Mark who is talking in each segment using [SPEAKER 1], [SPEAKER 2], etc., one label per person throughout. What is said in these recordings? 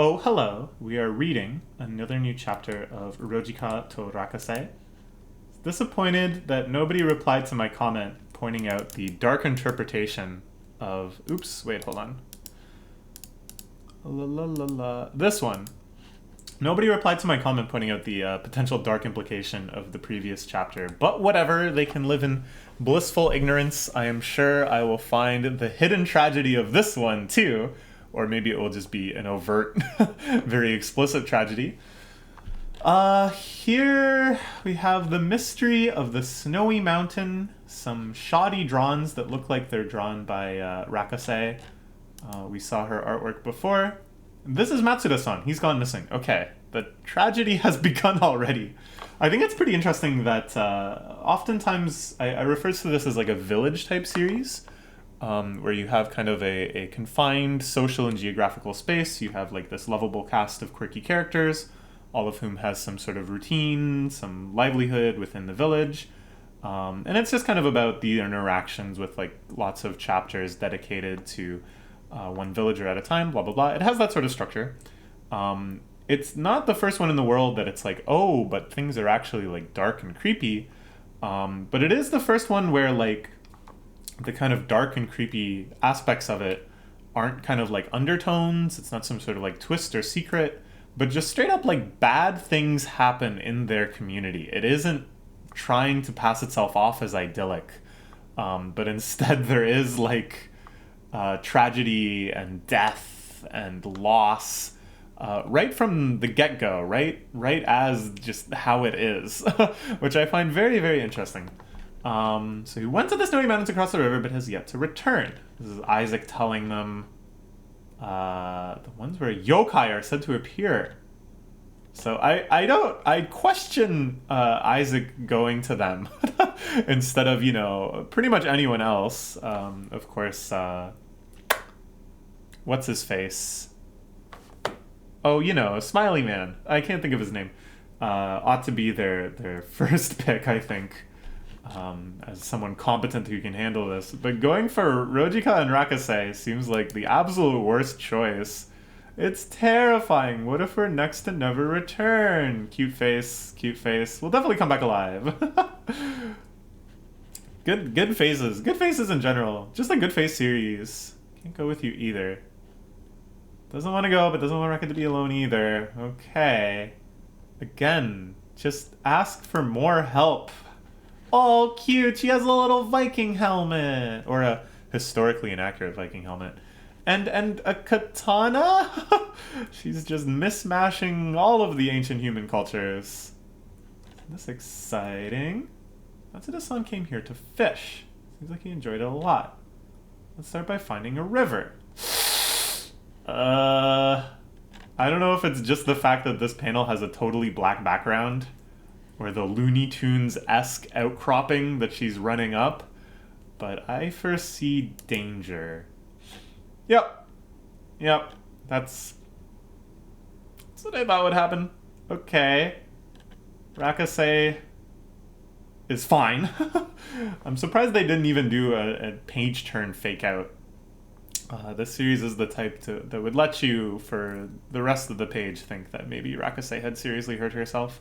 [SPEAKER 1] Oh, hello. We are reading another new chapter of Rojica to Rakkasei. Disappointed that nobody replied to my comment pointing out the dark interpretation of... Oops, wait, hold on. This one. Nobody replied to my comment pointing out the potential dark implication of the previous chapter, but whatever, they can live in blissful ignorance. I am sure I will find the hidden tragedy of this one, too. Or maybe it will just be an overt, very explicit tragedy. Here we have the mystery of the snowy mountain, some shoddy drawings that look like they're drawn by Rakkasei. We saw her artwork before. This is Matsuda-san. He's gone missing. Okay, the tragedy has begun already. I think it's pretty interesting that oftentimes I refer to this as like a village type series. Where you have kind of a confined social and geographical space. You have like this lovable cast of quirky characters, all of whom has some sort of routine, some livelihood within the village. And it's just kind of about the interactions with like lots of chapters dedicated to one villager at a time, blah, blah, blah. It has that sort of structure. It's not the first one in the world that it's like, oh, but things are actually like dark and creepy. But it is the first one where like the kind of dark and creepy aspects of it aren't kind of like undertones. It's not some sort of like twist or secret, but just straight up like bad things happen in their community. It isn't trying to pass itself off as idyllic, but instead there is like tragedy and death and loss right from the get-go, right as just how it is, which I find very, very interesting. So he went to the snowy mountains across the river, but has yet to return. This is Isaac telling them the ones where yokai are said to appear. So I question Isaac going to them instead of, pretty much anyone else. Of course, what's his face? Oh, Smiley Man. I can't think of his name. Ought to be their first pick, I think. As someone competent who can handle this. But going for Rojica and Rakkasei seems like the absolute worst choice. It's terrifying. What if we're next to never return? Cute face, cute face. We'll definitely come back alive. Good faces. Good faces in general. Just a good face series. Can't go with you either. Doesn't want to go, but doesn't want Rekka to be alone either. Okay. Again, just ask for more help. Oh, cute. She has a little Viking helmet. Or a historically inaccurate Viking helmet. And a katana? She's just mismashing all of the ancient human cultures. Isn't this exciting? Matsuda-san came here to fish. Seems like he enjoyed it a lot. Let's start by finding a river. I don't know if it's just the fact that this panel has a totally black background, or the Looney Tunes-esque outcropping that she's running up, but I foresee danger. Yep, that's what I thought would happen. Okay, Rakkasei is fine. I'm surprised they didn't even do a page turn fake out. This series is the type that would let you, for the rest of the page, think that maybe Rakkasei had seriously hurt herself.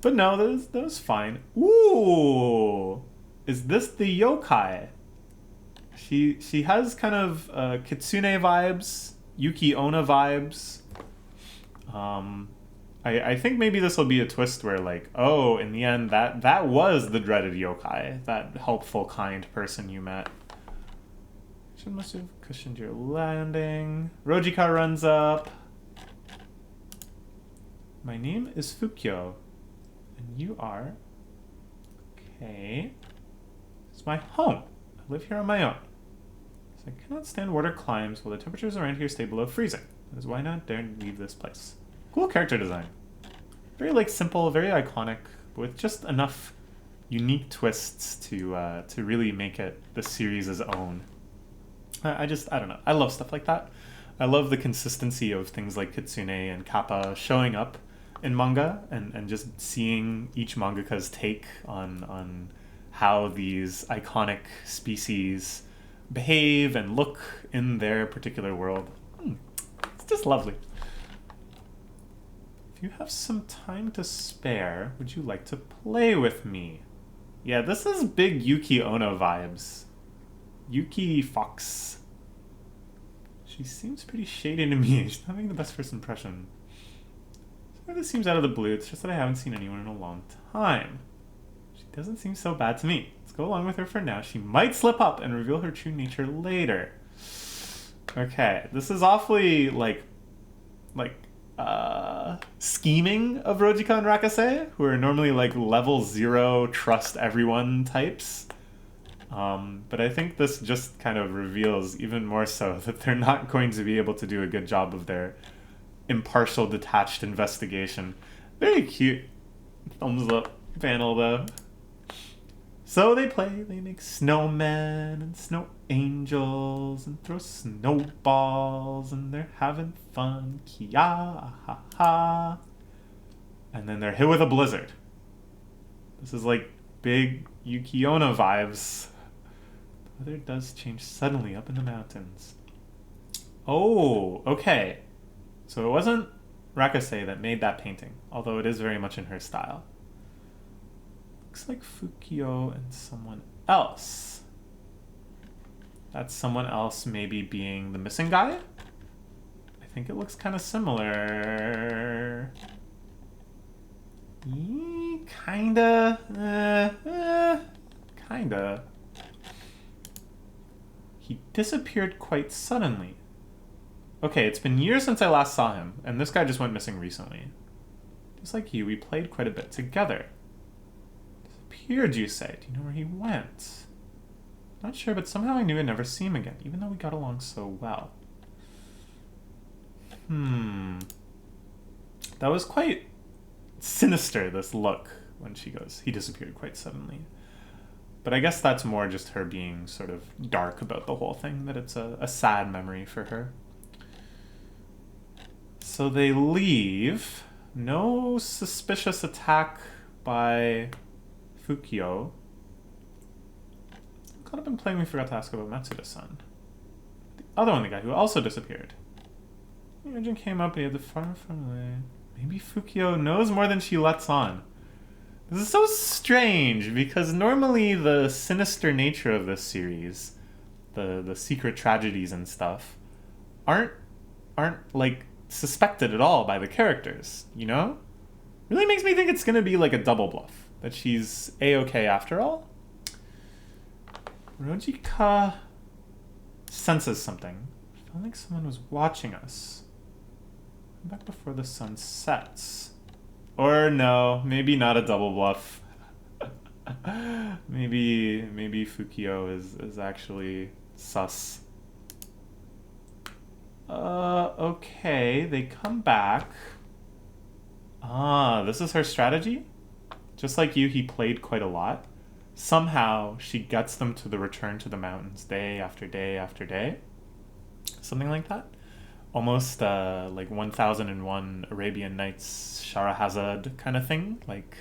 [SPEAKER 1] But no, that was fine. Ooh! Is this the yokai? She has kind of Kitsune vibes, Yuki Onna vibes. I think maybe this will be a twist where, like, oh, in the end, that was the dreaded yokai, that helpful, kind person you met. She must have cushioned your landing. Rojica runs up. My name is Fukyo. And you are... Okay. It's my home. I live here on my own. So I cannot stand water climbs while the temperatures around here stay below freezing. That is why I not dare leave this place. Cool character design. Very, like, simple, very iconic, but with just enough unique twists to really make it the series' own. I don't know. I love stuff like that. I love the consistency of things like Kitsune and Kappa showing up in manga and just seeing each mangaka's take on how these iconic species behave and look in their particular world. It's just lovely. If you have some time to spare, would you like to play with me? Yeah, this is big Yuki Ono vibes. Yuki Fox. She seems pretty shady to me. She's not making the best first impression. So this seems out of the blue. It's just that I haven't seen anyone in a long time. She doesn't seem so bad to me. Let's go along with her for now. She might slip up and reveal her true nature later. Okay, this is awfully scheming of Rojica and Rakkasei, who are normally like level 0 trust everyone types. But I think this just kind of reveals even more so that they're not going to be able to do a good job of their impartial, detached investigation. Very cute. Thumbs up panel though. So they play, they make snowmen and snow angels and throw snowballs and they're having fun. Kia ha ha. And then they're hit with a blizzard. This is like big Yuki Ono vibes. The weather does change suddenly up in the mountains. Oh, okay. So it wasn't Rakkasei that made that painting, although it is very much in her style. Looks like Fukio and someone else. That someone else maybe being the missing guy? I think it looks kind of similar. Kinda. Kinda. He disappeared quite suddenly. Okay, it's been years since I last saw him, and this guy just went missing recently. Just like you, we played quite a bit together. Disappeared, you say? Do you know where he went? Not sure, but somehow I knew I'd never see him again, even though we got along so well. That was quite sinister, this look, when she goes, he disappeared quite suddenly. But I guess that's more just her being sort of dark about the whole thing, that it's a sad memory for her. So they leave. No suspicious attack by Fukio. Caught up in playing, we forgot to ask about Matsuda-san. The other one, the guy who also disappeared. The agent came up and he had the far away. Maybe Fukio knows more than she lets on. This is so strange, because normally the sinister nature of this series, the secret tragedies and stuff, aren't like suspected at all by the characters, you know? Really makes me think it's gonna be like a double bluff, that she's A-okay after all. Rojica senses something. Felt like someone was watching us. Back before the sun sets. Or no, maybe not a double bluff. maybe Fukio is actually sus. Okay, they come back. Ah, this is her strategy? Just like you, he played quite a lot. Somehow, she gets them to the return to the mountains day after day after day. Something like that. Almost like 1001 Arabian Nights Shahrazad kind of thing. Like,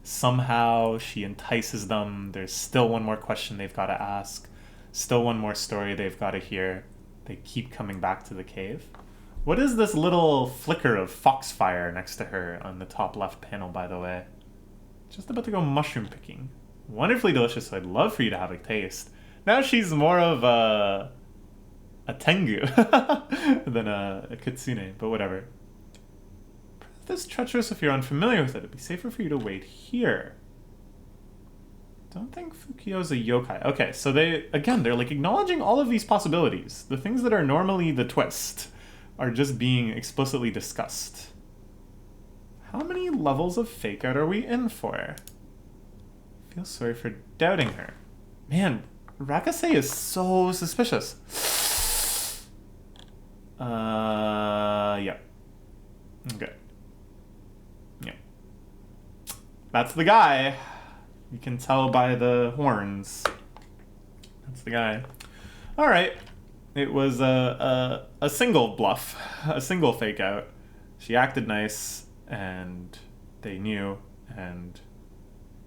[SPEAKER 1] somehow she entices them. There's still one more question they've got to ask. Still one more story they've got to hear. They keep coming back to the cave. What is this little flicker of foxfire next to her on the top left panel, by the way? Just about to go mushroom picking. Wonderfully delicious, so I'd love for you to have a taste. Now she's more of a tengu than a kitsune, but whatever. This is treacherous if you're unfamiliar with it. It'd be safer for you to wait here. Don't think Fukio's a yokai. Okay, so they're like acknowledging all of these possibilities. The things that are normally the twist are just being explicitly discussed. How many levels of fake out are we in for? I feel sorry for doubting her. Man, Rakkasei is so suspicious. Yeah. Okay. Yeah. That's the guy. You can tell by the horns. That's the guy. Alright. It was a single bluff. A single fake out. She acted nice, and they knew, and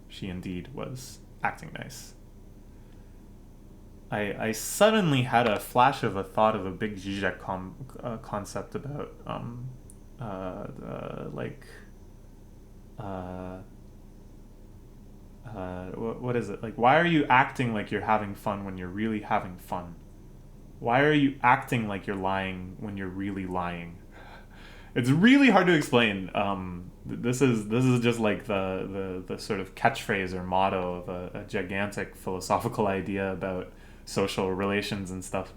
[SPEAKER 1] she indeed was acting nice. I suddenly had a flash of a thought of a big Zizek concept about like what is it? Like, why are you acting like you're having fun when you're really having fun? Why are you acting like you're lying when you're really lying? It's really hard to explain. This is just like the sort of catchphrase or motto of a gigantic philosophical idea about social relations and stuff.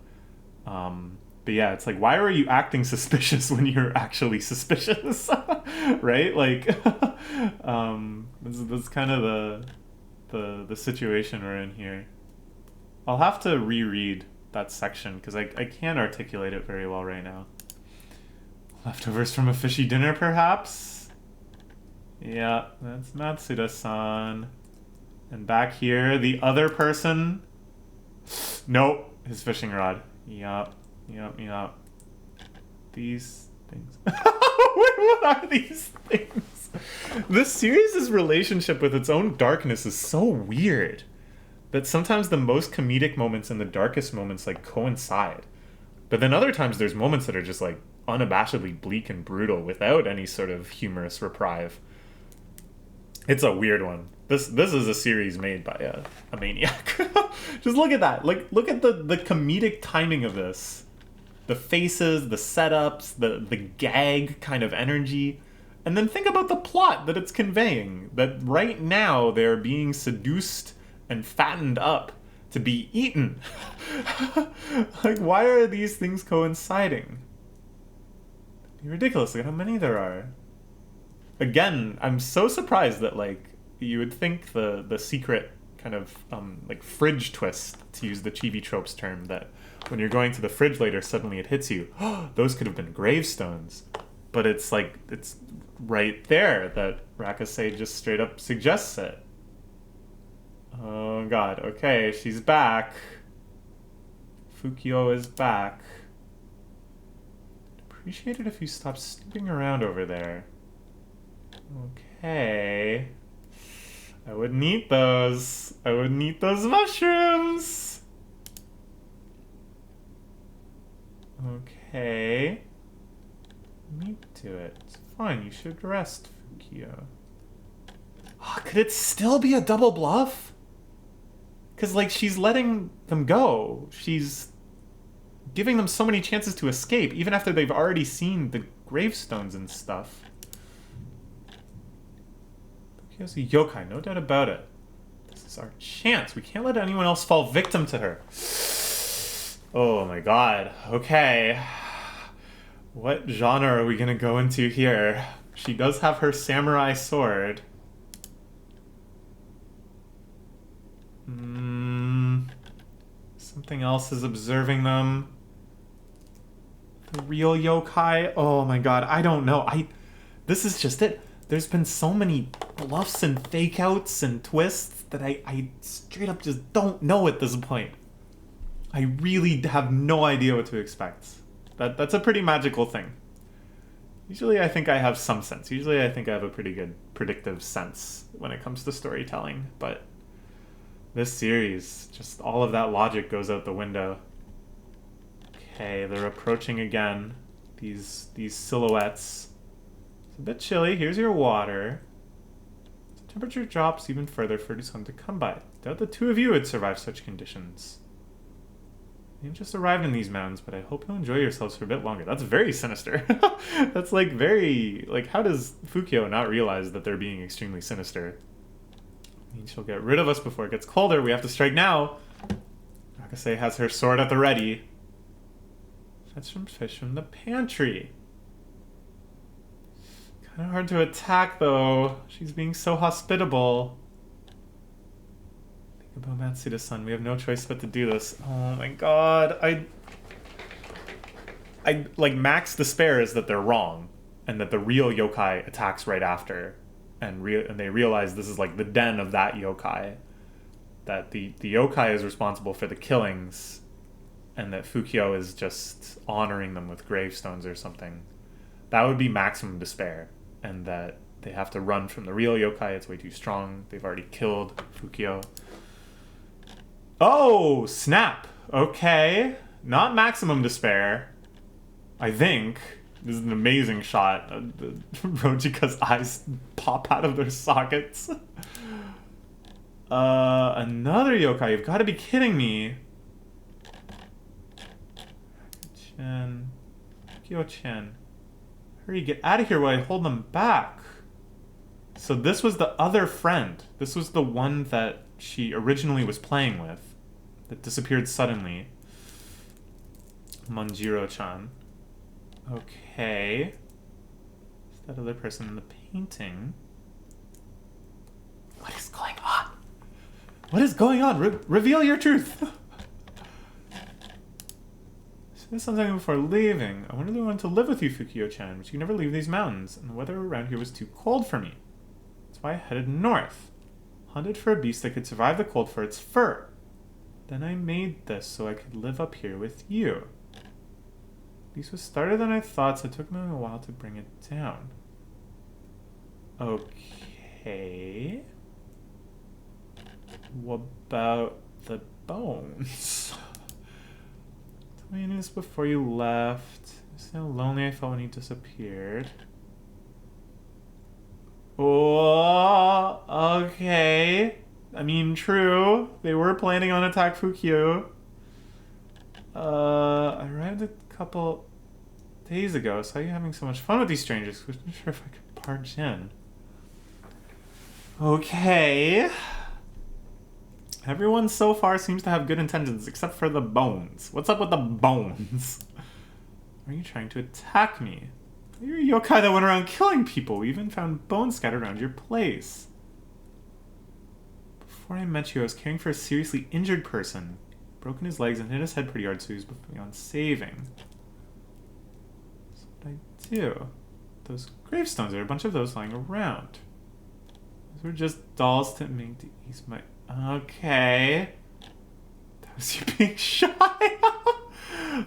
[SPEAKER 1] But yeah, it's like, why are you acting suspicious when you're actually suspicious, right? Like, this is kind of the situation we're in here. I'll have to reread that section because I can't articulate it very well right now. Leftovers from a fishy dinner, perhaps? Yeah, that's Matsuda-san. And back here, the other person. Nope, his fishing rod. Yup. These things. What are these things? This series' relationship with its own darkness is so weird that sometimes the most comedic moments and the darkest moments like coincide. But then other times there's moments that are just like unabashedly bleak and brutal without any sort of humorous reprieve. It's a weird one. This is a series made by a maniac. Just look at that. Like, look at the comedic timing of this. The faces, the setups, the gag kind of energy. And then think about the plot that it's conveying. That right now they're being seduced and fattened up to be eaten. Like, why are these things coinciding? It'd be ridiculous. Look at how many there are. Again, I'm so surprised that, like, you would think the secret kind of like fridge twist, to use the chibi tropes term, that when you're going to the fridge later, suddenly it hits you. Those could have been gravestones. But it's like, it's right there that Rakkasei just straight up suggests it. Oh god, okay, she's back. Fukio is back. I'd appreciate it if you stop snooping around over there. Okay. I wouldn't eat those. I wouldn't eat those mushrooms. Okay. Meat to it. It's fine, you should rest, Fukio. Oh, could it still be a double bluff? Because, like, she's letting them go. She's giving them so many chances to escape, even after they've already seen the gravestones and stuff. Fukio's a yokai, no doubt about it. This is our chance. We can't let anyone else fall victim to her. Oh my god. Okay. What genre are we gonna go into here? She does have her samurai sword. Something else is observing them. The real yokai? Oh my god, I don't know. This is just it. There's been so many bluffs and fake outs and twists that I straight up just don't know at this point. I really have no idea what to expect. That's a pretty magical thing. Usually I think I have some sense. Usually I think I have a pretty good predictive sense when it comes to storytelling, but this series, just all of that logic goes out the window. Okay, they're approaching again. These silhouettes. It's a bit chilly. Here's your water. The temperature drops even further for the sun to come by. Doubt the two of you would survive such conditions. You've just arrived in these mountains, but I hope you'll enjoy yourselves for a bit longer. That's very sinister. That's like very... Like, how does Fukio not realize that they're being extremely sinister? I mean, she'll get rid of us before it gets colder. We have to strike now. Rakkasei has her sword at the ready. Fetch some fish from the pantry. Kind of hard to attack, though. She's being so hospitable. Think about Matsuda-san. We have no choice but to do this. Oh my god. I like, max despair is that they're wrong, and that the real yokai attacks right after, and they realize this is like the den of that yokai. That the yokai is responsible for the killings, and that Fukio is just honoring them with gravestones or something. That would be maximum despair, and that they have to run from the real yokai. It's way too strong. They've already killed Fukio. Oh, snap. Okay. Not maximum despair, I think. This is an amazing shot. Rojica's eyes pop out of their sockets. Another yokai. You've got to be kidding me. Chen. Kyo-chen. Hurry, get out of here while I hold them back. So this was the other friend. This was the one that she originally was playing with. That disappeared suddenly. Monjiro-chan. Okay. Is that other person in the painting? What is going on? What is going on? Reveal your truth! Said something before leaving. I wanted to live with you, Fukio-chan, but you never leave these mountains, and the weather around here was too cold for me. That's why I headed north. Hunted for a beast that could survive the cold for its fur. Then I made this so I could live up here with you. This was started than I thought, so it took me a while to bring it down. Okay. What about the bones? Tell me I knew this before you left. Just how lonely I felt when you disappeared. Oh, okay. I mean, true. They were planning on attack Fukio. I arrived a couple days ago. Saw you having so much fun with these strangers. Wasn't sure if I could barge in. Okay. Everyone so far seems to have good intentions, except for the bones. What's up with the bones? Are you trying to attack me? You're a yokai that went around killing people. We even found bones scattered around your place. Before I met you, I was caring for a seriously injured person. Broken his legs and hit his head pretty hard, so he was beyond saving. That's what I do. Those gravestones, there are a bunch of those lying around. Those were just dolls to make to ease my... Okay. That was you being shy.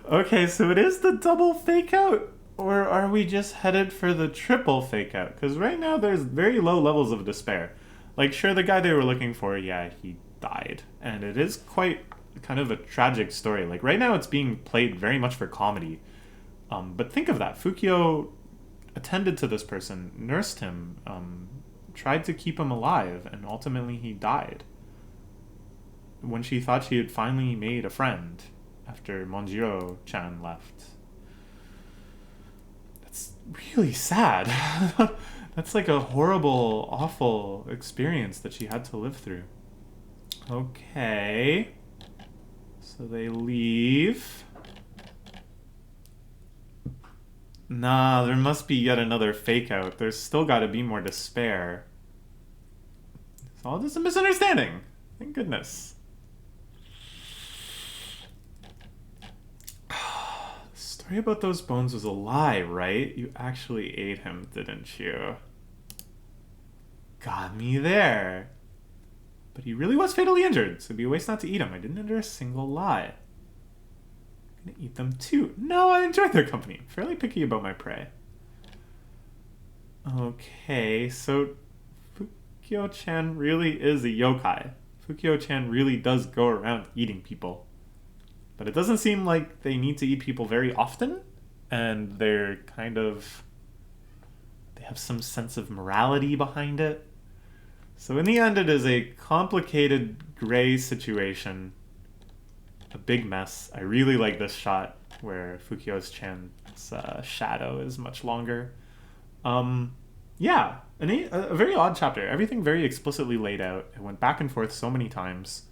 [SPEAKER 1] Okay, so it is the double fake out. Or are we just headed for the triple fake out? Because right now there's very low levels of despair. Like, sure, the guy they were looking for, yeah, he died. And it is quite kind of a tragic story. Like, right now it's being played very much for comedy. But think of that. Fukio attended to this person, nursed him, tried to keep him alive, and ultimately he died. When she thought she had finally made a friend after Monjiro-chan left. That's really sad. That's like a horrible, awful experience that she had to live through. Okay. So they leave. Nah, there must be yet another fake out. There's still got to be more despair. It's all just a misunderstanding. Thank goodness. The story about those bones was a lie, right? You actually ate him, didn't you? Got me there. But he really was fatally injured, so it'd be a waste not to eat him. I didn't utter a single lie. I'm gonna eat them too. No, I enjoyed their company. I'm fairly picky about my prey. Okay, so Fukio-chan really is a yokai. Fukio-chan really does go around eating people. But it doesn't seem like they need to eat people very often, and they're kind of... they have some sense of morality behind it. So in the end, it is a complicated gray situation. A big mess. I really like this shot where Fukio-chan's shadow is much longer. Yeah, a very odd chapter. Everything very explicitly laid out. It went back and forth so many times.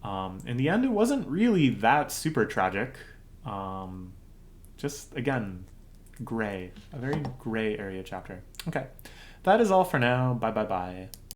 [SPEAKER 1] In the end, it wasn't really that super tragic. Just, again, gray. A very gray area chapter. Okay, that is all for now. Bye bye bye.